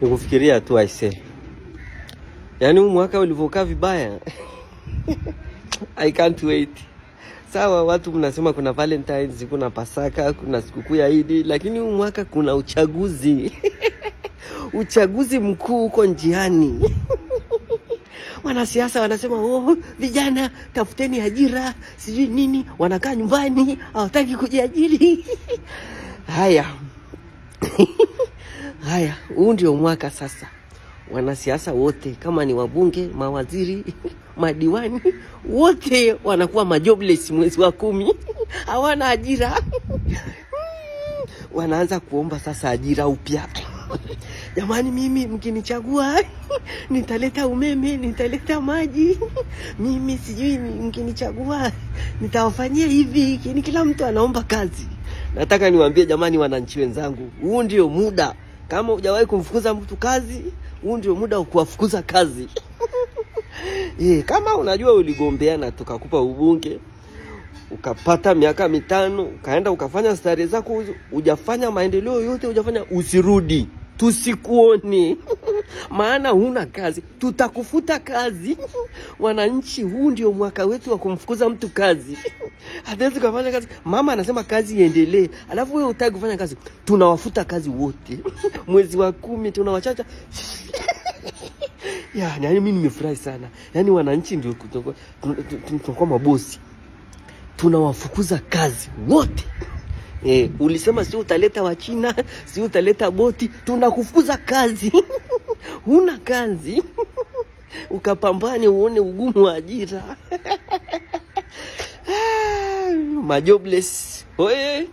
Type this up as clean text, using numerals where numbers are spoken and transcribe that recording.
Nikufikiria tu aise. Yaani huu mwaka ulivyokaa vibaya. I can't wait. Sawa, watu mnasema kuna Valentine's, kuna Pasaka, kuna sikukuu ya Eid, lakini huu mwaka kuna uchaguzi. Uchaguzi mkuu uko njiani. Wanasiasa wanasema, vijana tafuteni ajira, sijui nini, wanakaa nyumbani, hawataki kujiajiri. Haya. Huu ndio mwaka sasa. Wanasiasa wote, kama ni wabunge, mawaziri, madiwani, wote wanakuwa majobless mwezi wa 10. Hawana ajira. Wanaanza kuomba sasa ajira upya. Jamani, mimi mkinichagua nitaleta umeme, nitaleta maji. Mimi sijui mkinichagua nitawafanyia hivi. Kila mtu anaomba kazi. Nataka niwaambie jamani, wananchi wenzangu, huu ndio muda. Kama hujawahi kumfukuza mtu kazi, huu ndio muda wa kuwafukuza kazi. Kama unajua uligombeana tukakupa ubunge, ukapata miaka 5, ukaenda ukafanya stare zako, hujafanya maendeleo yote, hujafanya, usirudi. Tusikuone. Maana huna kazi, tutakufuta kazi. Wananchi, huu ndio mwaka wetu wa kumfukuza mtu kazi. Hatuwezi kufanya kazi. Mama anasema kazi iendelee, alafu wewe hutaki kufanya kazi. Tunawafuta kazi wote. Mwezi wa 10 tunawachacha. Yaani mimi nimefurahi sana. Yaani wananchi ndio tunakuwa mabosi. Tunawafukuza kazi wote. Ulisema si utaleta wa China, si utaleta boti, tunakufukuza kazi. Huna kazi. Ukapambane uone ugumu wa ajira. Majobless. Oye.